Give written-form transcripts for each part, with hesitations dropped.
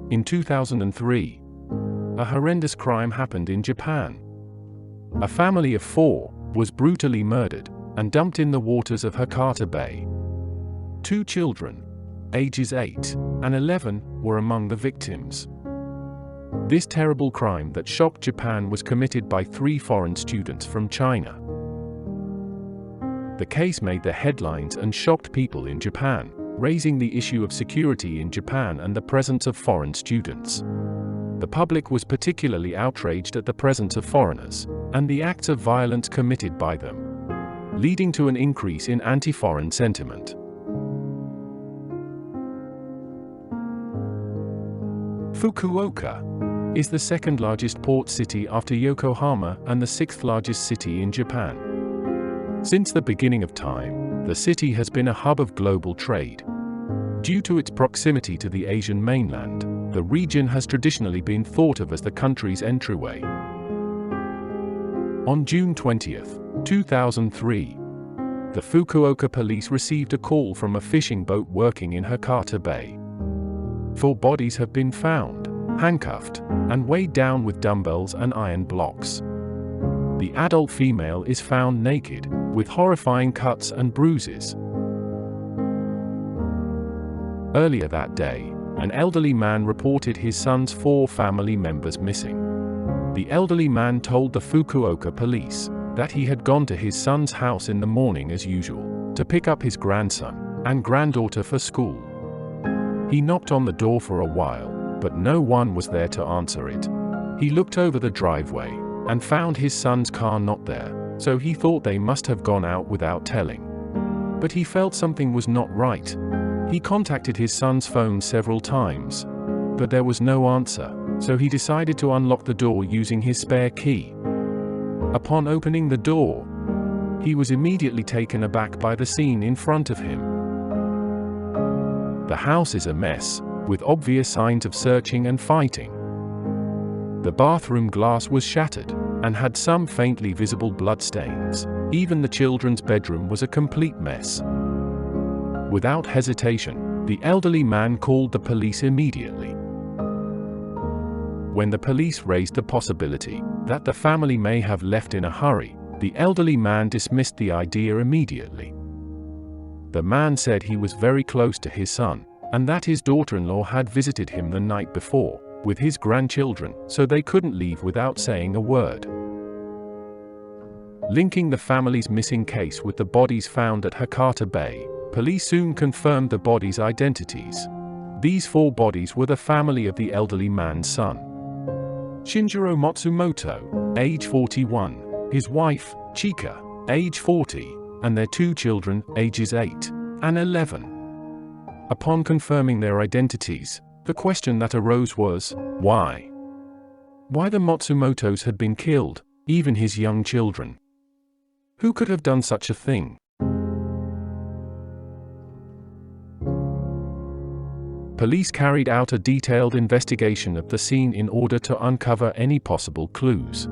In 2003, a horrendous crime happened in Japan. A family of 4 was brutally murdered and dumped in the waters of Hakata Bay. 2 children, ages 8 and 11, were among the victims. This terrible crime that shocked Japan was committed by 3 foreign students from China. The case made the headlines and shocked people in Japan, raising the issue of security in Japan and the presence of foreign students. The public was particularly outraged at the presence of foreigners, and the acts of violence committed by them, leading to an increase in anti-foreign sentiment. Fukuoka is the second largest port city after Yokohama and the 6th largest city in Japan. Since the beginning of time, the city has been a hub of global trade. Due to its proximity to the Asian mainland, the region has traditionally been thought of as the country's entryway. On June 20, 2003, the Fukuoka police received a call from a fishing boat working in Hakata Bay. 4 bodies have been found, handcuffed, and weighed down with dumbbells and iron blocks. The adult female is found naked, with horrifying cuts and bruises. Earlier that day, an elderly man reported his son's 4 family members missing. The elderly man told the Fukuoka police that he had gone to his son's house in the morning as usual, to pick up his grandson and granddaughter for school. He knocked on the door for a while, but no one was there to answer it. He looked over the driveway and found his son's car not there, so he thought they must have gone out without telling. But he felt something was not right. He contacted his son's phone several times, but there was no answer, so he decided to unlock the door using his spare key. Upon opening the door, he was immediately taken aback by the scene in front of him. The house is a mess, with obvious signs of searching and fighting. The bathroom glass was shattered and had some faintly visible bloodstains. Even the children's bedroom was a complete mess. Without hesitation, the elderly man called the police immediately. When the police raised the possibility that the family may have left in a hurry, the elderly man dismissed the idea immediately. The man said he was very close to his son, and that his daughter-in-law had visited him the night before, with his grandchildren, so they couldn't leave without saying a word. Linking the family's missing case with the bodies found at Hakata Bay, police soon confirmed the bodies' identities. These 4 bodies were the family of the elderly man's son, Shinjiro Matsumoto, age 41, his wife, Chika, age 40, and their 2 children, ages 8 and 11. Upon confirming their identities, the question that arose was, why? Why the Matsumotos had been killed, even his young children. Who could have done such a thing? Police carried out a detailed investigation of the scene in order to uncover any possible clues.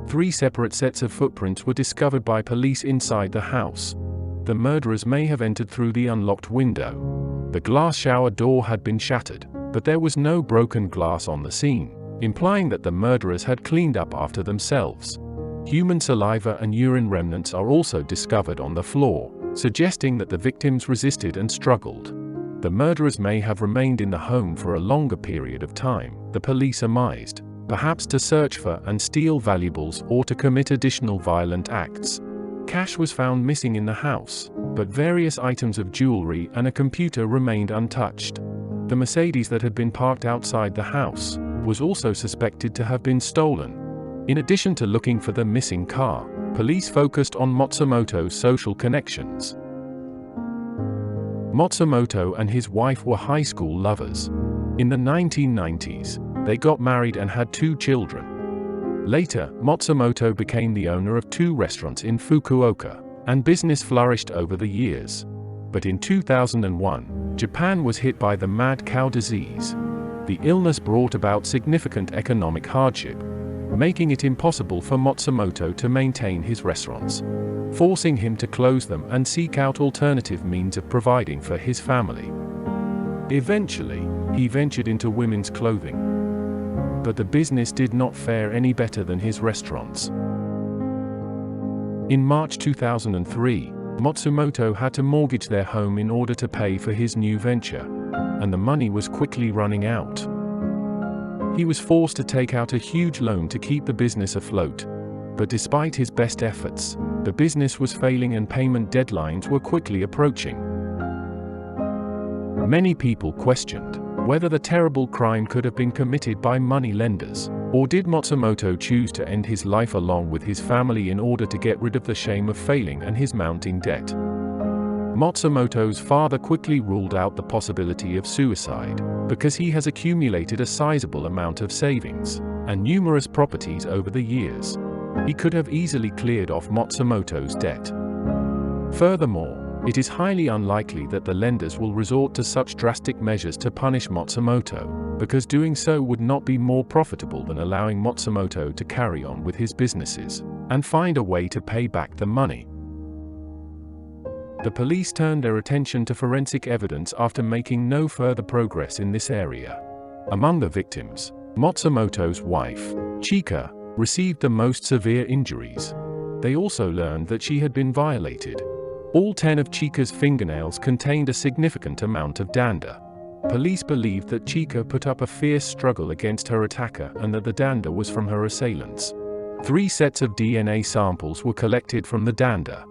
3 separate sets of footprints were discovered by police inside the house. The murderers may have entered through the unlocked window. The glass shower door had been shattered, but there was no broken glass on the scene, implying that the murderers had cleaned up after themselves. Human saliva and urine remnants are also discovered on the floor, suggesting that the victims resisted and struggled. The murderers may have remained in the home for a longer period of time, the police surmised, perhaps to search for and steal valuables or to commit additional violent acts. Cash was found missing in the house, but various items of jewelry and a computer remained untouched. The Mercedes that had been parked outside the house was also suspected to have been stolen. In addition to looking for the missing car, police focused on Matsumoto's social connections. Matsumoto and his wife were high school lovers. In the 1990s, they got married and had 2 children. Later, Matsumoto became the owner of 2 restaurants in Fukuoka, and business flourished over the years. But in 2001, Japan was hit by the mad cow disease. The illness brought about significant economic hardship, making it impossible for Matsumoto to maintain his restaurants, forcing him to close them and seek out alternative means of providing for his family. Eventually, he ventured into women's clothing. But the business did not fare any better than his restaurants. In March 2003, Matsumoto had to mortgage their home in order to pay for his new venture, and the money was quickly running out. He was forced to take out a huge loan to keep the business afloat, but despite his best efforts, the business was failing and payment deadlines were quickly approaching. Many people questioned whether the terrible crime could have been committed by money lenders, or did Matsumoto choose to end his life along with his family in order to get rid of the shame of failing and his mounting debt. Matsumoto's father quickly ruled out the possibility of suicide, because he has accumulated a sizable amount of savings and numerous properties over the years. He could have easily cleared off Matsumoto's debt. Furthermore, it is highly unlikely that the lenders will resort to such drastic measures to punish Matsumoto, because doing so would not be more profitable than allowing Matsumoto to carry on with his businesses and find a way to pay back the money. The police turned their attention to forensic evidence after making no further progress in this area. Among the victims, Matsumoto's wife, Chika, received the most severe injuries. They also learned that she had been violated. All 10 of Chika's fingernails contained a significant amount of dander. Police believed that Chika put up a fierce struggle against her attacker and that the dander was from her assailants. 3 sets of DNA samples were collected from the dander.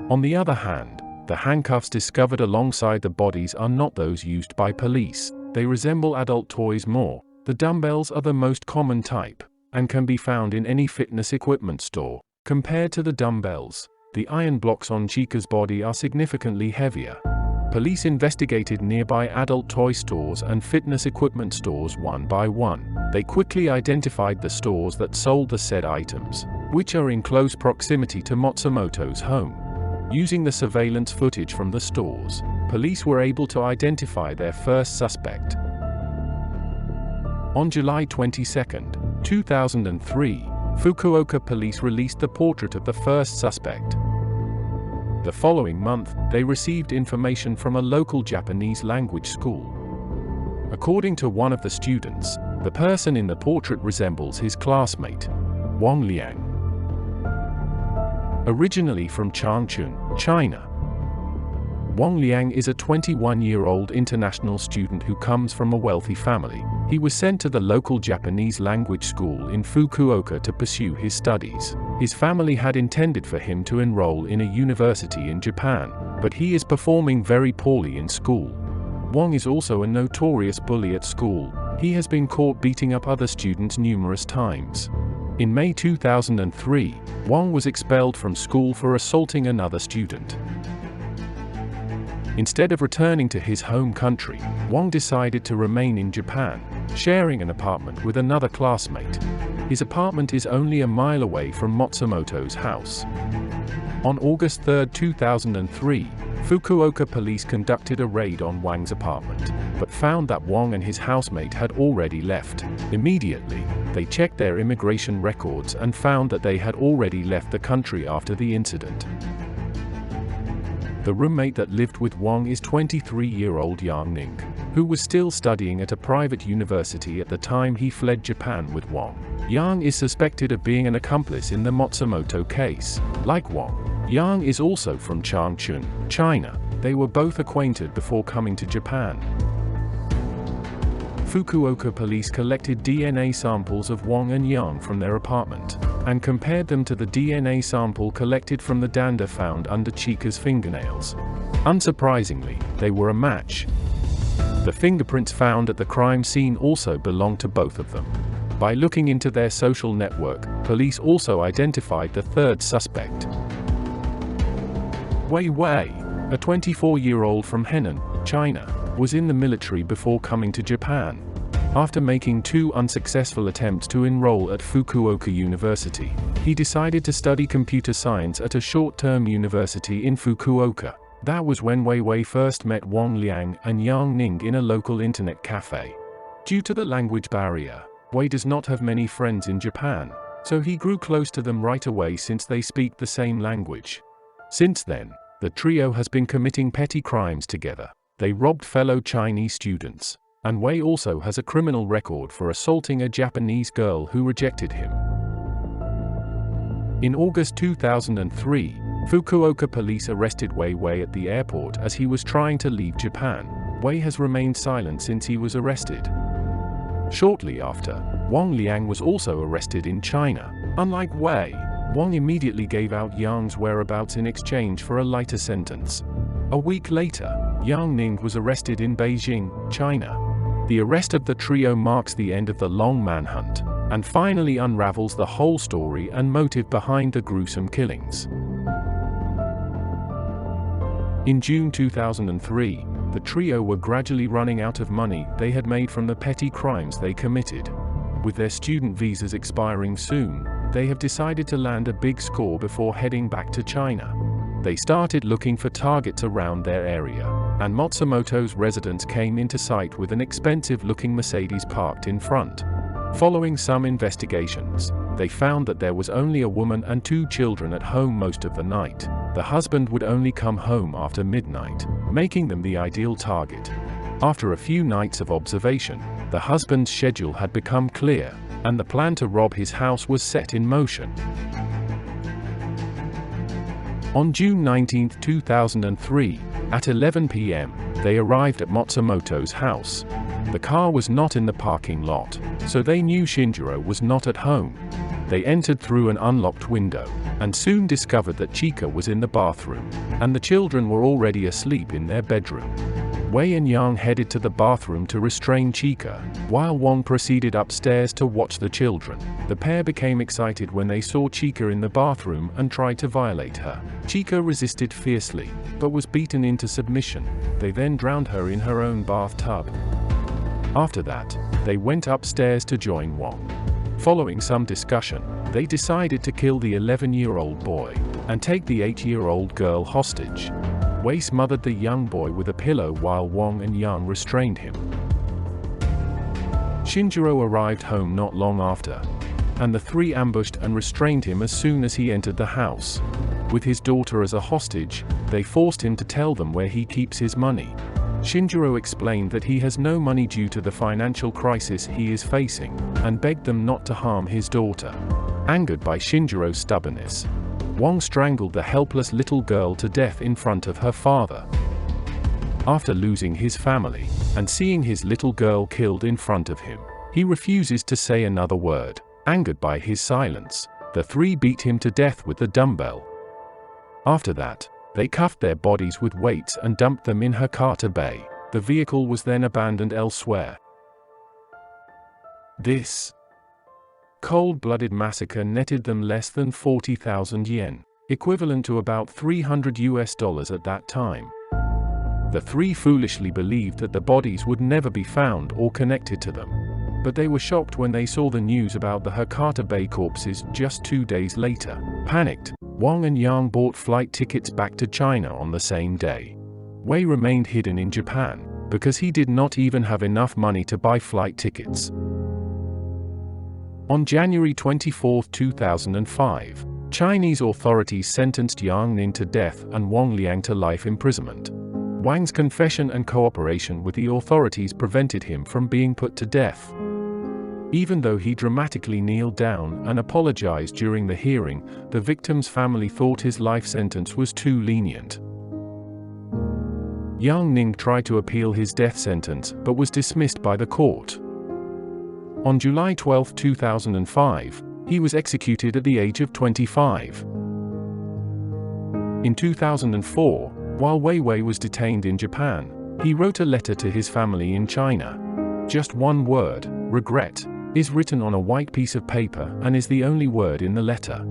On the other hand, the handcuffs discovered alongside the bodies are not those used by police. They resemble adult toys more. The dumbbells are the most common type, and can be found in any fitness equipment store. Compared to the dumbbells, the iron blocks on Chika's body are significantly heavier. Police investigated nearby adult toy stores and fitness equipment stores one by one. They quickly identified the stores that sold the said items, which are in close proximity to Matsumoto's home. Using the surveillance footage from the stores, police were able to identify their first suspect. On July 22, 2003, Fukuoka police released the portrait of the first suspect. The following month, they received information from a local Japanese language school. According to one of the students, the person in the portrait resembles his classmate, Wang Liang. Originally from Changchun, China, Wang Liang is a 21-year-old international student who comes from a wealthy family. He was sent to the local Japanese language school in Fukuoka to pursue his studies. His family had intended for him to enroll in a university in Japan, but he is performing very poorly in school. Wang is also a notorious bully at school. He has been caught beating up other students numerous times. In May 2003, Wang was expelled from school for assaulting another student. Instead of returning to his home country, Wang decided to remain in Japan, sharing an apartment with another classmate. His apartment is only a mile away from Matsumoto's house. On August 3, 2003, Fukuoka police conducted a raid on Wang's apartment, but found that Wang and his housemate had already left. Immediately, they checked their immigration records and found that they had already left the country after the incident. The roommate that lived with Wang is 23-year-old Yang Ning, who was still studying at a private university at the time he fled Japan with Wang. Yang is suspected of being an accomplice in the Matsumoto case. Like Wang, Yang is also from Changchun, China. They were both acquainted before coming to Japan. Fukuoka police collected DNA samples of Wang and Yang from their apartment, and compared them to the DNA sample collected from the dander found under Chika's fingernails. Unsurprisingly, they were a match. The fingerprints found at the crime scene also belonged to both of them. By looking into their social network, police also identified the third suspect. Wei Wei, a 24-year-old from Henan, China, was in the military before coming to Japan. After making 2 unsuccessful attempts to enroll at Fukuoka University, he decided to study computer science at a short-term university in Fukuoka. That was when Wei Wei first met Wang Liang and Yang Ning in a local internet cafe. Due to the language barrier, Wei does not have many friends in Japan, so he grew close to them right away since they speak the same language. Since then, the trio has been committing petty crimes together. They robbed fellow Chinese students, and Wei also has a criminal record for assaulting a Japanese girl who rejected him. In August 2003, Fukuoka police arrested Wei at the airport as he was trying to leave Japan. Wei has remained silent since he was arrested. Shortly after, Wang Liang was also arrested in China. Unlike Wei, Wang immediately gave out Yang's whereabouts in exchange for a lighter sentence. A week later, Yang Ning was arrested in Beijing, China. The arrest of the trio marks the end of the long manhunt, and finally unravels the whole story and motive behind the gruesome killings. In June 2003, the trio were gradually running out of money they had made from the petty crimes they committed. With their student visas expiring soon, they have decided to land a big score before heading back to China. They started looking for targets around their area, and Matsumoto's residence came into sight with an expensive-looking Mercedes parked in front. Following some investigations, they found that there was only a woman and 2 children at home most of the night. The husband would only come home after midnight, making them the ideal target. After a few nights of observation, the husband's schedule had become clear, and the plan to rob his house was set in motion. On June 19, 2003, at 11 p.m., they arrived at Matsumoto's house. The car was not in the parking lot, so they knew Shinjiro was not at home. They entered through an unlocked window, and soon discovered that Chika was in the bathroom, and the children were already asleep in their bedroom. Wei and Yang headed to the bathroom to restrain Chika, while Wang proceeded upstairs to watch the children. The pair became excited when they saw Chika in the bathroom and tried to violate her. Chika resisted fiercely, but was beaten into submission. They then drowned her in her own bathtub. After that, they went upstairs to join Wang. Following some discussion, they decided to kill the 11-year-old boy and take the 8-year-old girl hostage. Wei smothered the young boy with a pillow while Wang and Yang restrained him. Shinjiro arrived home not long after, and the 3 ambushed and restrained him as soon as he entered the house. With his daughter as a hostage, they forced him to tell them where he keeps his money. Shinjiro explained that he has no money due to the financial crisis he is facing, and begged them not to harm his daughter. Angered by Shinjiro's stubbornness, Wang strangled the helpless little girl to death in front of her father. After losing his family, and seeing his little girl killed in front of him, he refuses to say another word. Angered by his silence, the 3 beat him to death with the dumbbell. After that, they cuffed their bodies with weights and dumped them in Hakata Bay. The vehicle was then abandoned elsewhere. This cold-blooded massacre netted them less than 40,000 yen, equivalent to about $300 at that time. The 3 foolishly believed that the bodies would never be found or connected to them, but they were shocked when they saw the news about the Hakata Bay corpses just 2 days later. Panicked, Wang and Yang bought flight tickets back to China on the same day. Wei remained hidden in Japan, because he did not even have enough money to buy flight tickets. On January 24, 2005, Chinese authorities sentenced Yang Ning to death and Wang Liang to life imprisonment. Wang's confession and cooperation with the authorities prevented him from being put to death. Even though he dramatically kneeled down and apologized during the hearing, the victim's family thought his life sentence was too lenient. Yang Ning tried to appeal his death sentence but was dismissed by the court. On July 12, 2005, he was executed at the age of 25. In 2004, while Wei was detained in Japan, he wrote a letter to his family in China. Just one word, regret, is written on a white piece of paper and is the only word in the letter.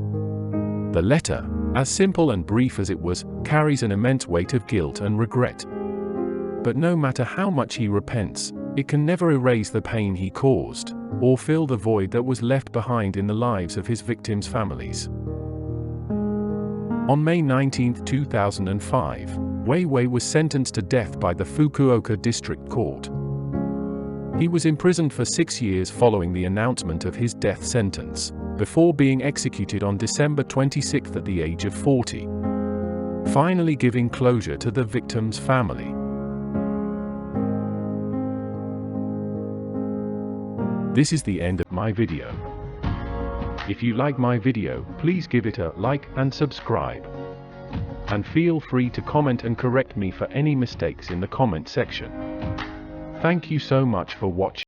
The letter, as simple and brief as it was, carries an immense weight of guilt and regret. But no matter how much he repents, it can never erase the pain he caused, or fill the void that was left behind in the lives of his victims' families. On May 19, 2005, Wei was sentenced to death by the Fukuoka District Court. He was imprisoned for 6 years following the announcement of his death sentence, before being executed on December 26 at the age of 40, finally giving closure to the victim's family. This is the end of my video. If you like my video, please give it a like and subscribe. And feel free to comment and correct me for any mistakes in the comment section. Thank you so much for watching.